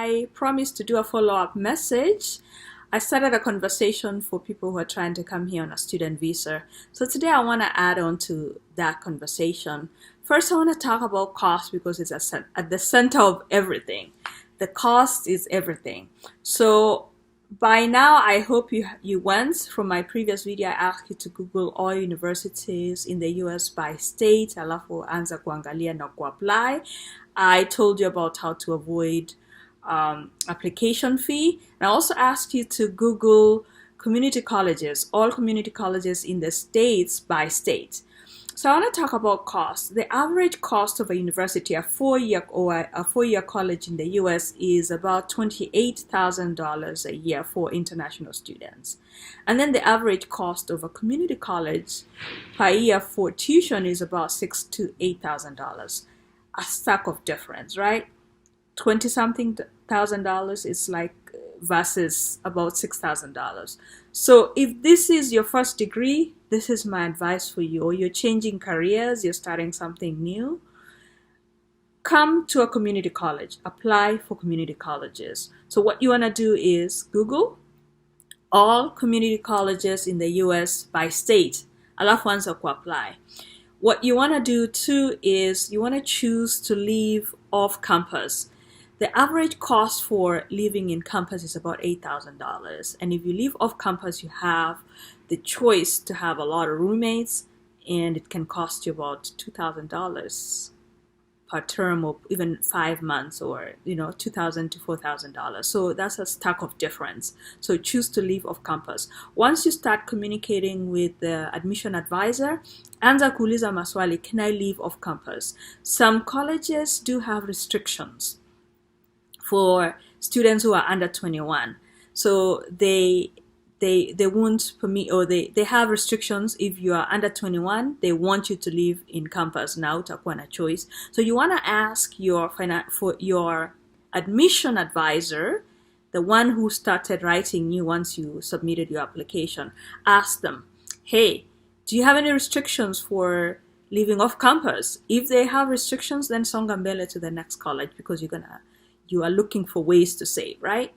I promised to do a follow-up message. I started a conversation for people who are trying to come here on a student visa. So today I want to add on to that conversation. First, I want to talk about cost because it's at the center of everything. The cost is everything. So by now, I hope you went. From my previous video, I asked you to Google all universities in the US by state, alafu anza kuangalia na kuapply. I told you about how to avoid application fee. And I also asked you to Google community colleges, all community colleges in the states by state. So I want to talk about cost. The average cost of a university, a four-year college in the US is about $28,000 a year for international students. And then the average cost of a community college per year for tuition is about $6,000 to $8,000. A stack of difference, right? 20-something thousand dollars is like versus about $6,000. So if this is your first degree, this is my advice for you. Or you're changing careers, you're starting something new, come to a community college, apply for community colleges. So what you want to do is Google all community colleges in the US by state, alafu anza kuapply. What you want to do too is you want to choose to live off campus. The average cost for living in campus is about $8,000. And if you live off campus, you have the choice to have a lot of roommates, and it can cost you about $2,000 per term, or even 5 months, or $2,000 to $4,000. So that's a stack of difference. So choose to live off campus. Once you start communicating with the admission advisor, anza kuuliza maswali, can I live off campus? Some colleges do have restrictions for students who are under 21. So they won't permit, or they have restrictions. If you are under 21, they want you to live in campus. Now utakuwa na choice. So you want to ask for your admission advisor, the one who started writing you once you submitted your application. Ask them, hey, do you have any restrictions for living off campus? If they have restrictions, then songa mbele to the next college, because you are looking for ways to save, right?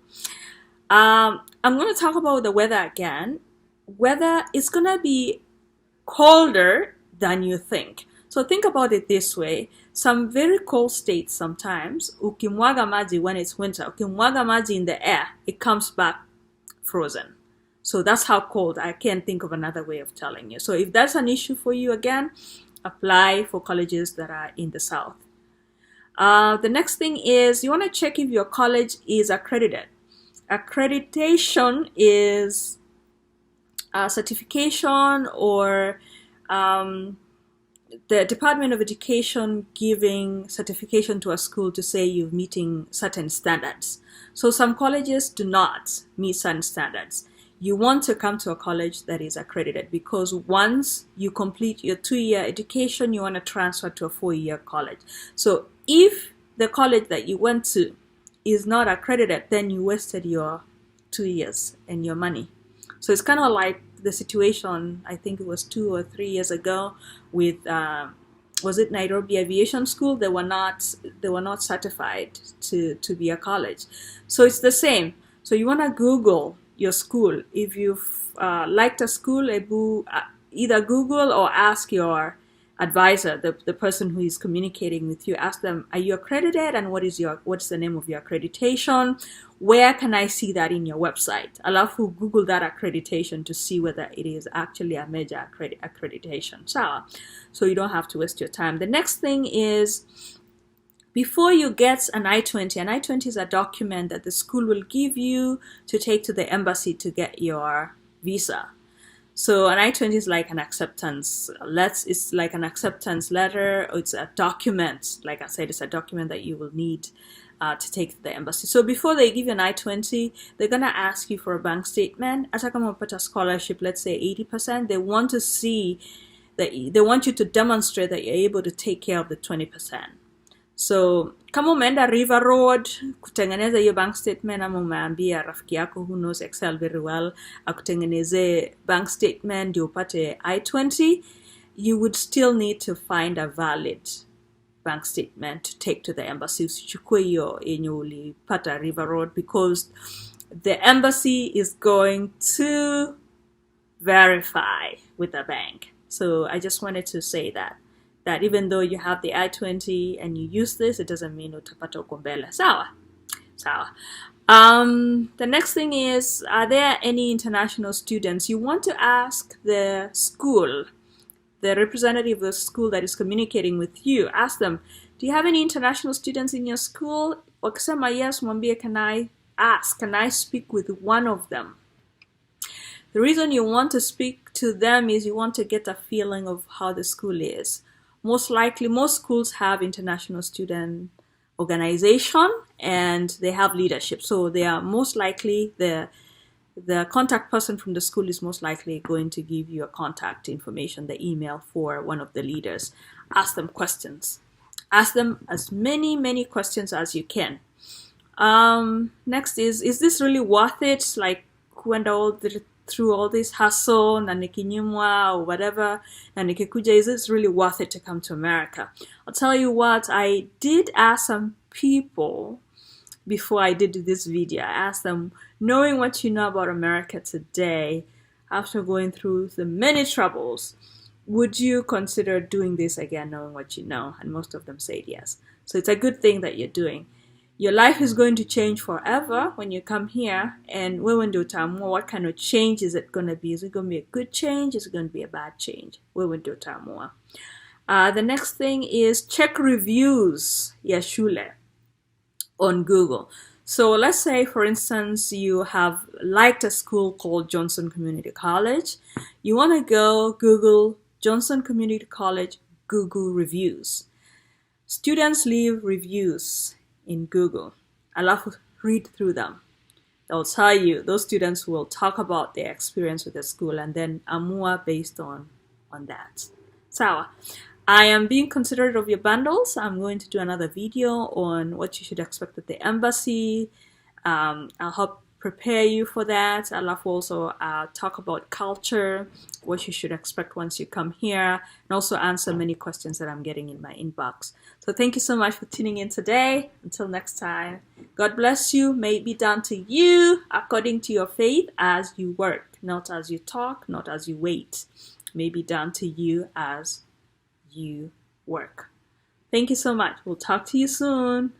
I'm going to talk about the weather again. Weather is going to be colder than you think. So think about it this way. Some very cold states sometimes, ukimwaga maji when it's winter, ukimwaga maji in the air, it comes back frozen. So that's how cold. I can't think of another way of telling you. So if that's an issue for you, again, apply for colleges that are in the south. The next thing is you want to check if your college is accredited. Accreditation is a certification, or the Department of Education giving certification to a school to say you're meeting certain standards. So some colleges do not meet certain standards. You want to come to a college that is accredited, because once you complete your 2-year education, you want to transfer to a 4-year college. So if the college that you went to is not accredited, then you wasted your 2 years and your money. So it's kind of like the situation, I think it was 2 or 3 years ago with was it Nairobi Aviation School? They were not certified to be a college. So it's the same. So you want to Google your school. If you've liked a school, either Google or ask your advisor, the person who is communicating with you. Ask them, are you accredited, and what's the name of your accreditation? Where can I see that in your website? Alafu Google that accreditation to see whether it is actually a major accreditation. So you don't have to waste your time. The next thing is, before you get an I-20, an I-20 is a document that the school will give you to take to the embassy to get your visa. So an I-20 is like an acceptance. It's like an acceptance letter. It's a document. Like I said, it's a document that you will need to take to the embassy. So before they give you an I-20, they're going to ask you for a bank statement. Hata kama umepata scholarship, let's say 80%, they want to see that they want you to demonstrate that you're able to take care of the 20%. So kama umeenda River Road kutengeneza hiyo bank statement, ama umeambia rafiki yako who knows Excel very well akutengeneze bank statement ndio upate I-20, you would still need to find a valid bank statement to take to the embassy. Usichukue hiyo yenye ulipata River Road, because the embassy is going to verify with the bank. So I just wanted to say that even though you have the I-20 and you use this, it doesn't mean utapata uko mbele. Sawa. The next thing is, are there any international students? You want to ask the school, the representative of the school that is communicating with you. Ask them, do you have any international students in your school? Wakisema yes, mwambie, can I speak with one of them? The reason you want to speak to them is you want to get a feeling of how the school is. Most likely, most schools have international student organization and they have leadership. So they are most likely, the contact person from the school is most likely going to give you a contact information, the email for one of the leaders. Ask them questions. Ask them as many questions as you can. Next is this really worth it? Like, through all this hassle, na nikinyimwa or whatever, na nikikuja, is it really worth it to come to America? I'll tell you what, I did ask some people before I did this video. I asked them, knowing what you know about America today, after going through the many troubles, would you consider doing this again, knowing what you know? And most of them said yes. So it's a good thing that you're doing. Your life is going to change forever when you come here, and wewe ndio utaamua what kind of change is it going to be. Is it going to be a good change? Is it going to be a bad change? Wewe ndio utaamua. The next thing is check reviews ya shule on Google. So let's say, for instance, you have liked a school called Johnson Community College. You want to go Google Johnson Community College Google reviews. Students leave reviews in Google. Alafu read through them. They'll tell you, those students will talk about their experience with the school and then amua based on that. Sawa. I am being considerate of your bundles. I'm going to do another video on what you should expect at the embassy. I'll help prepare you for that. I'll also talk about culture, what you should expect once you come here, and also answer many questions that I'm getting in my inbox. So thank you so much for tuning in today. Until next time, God bless you. May it be done to you according to your faith as you work, not as you talk, not as you wait. May it be done to you as you work. Thank you so much. We'll talk to you soon.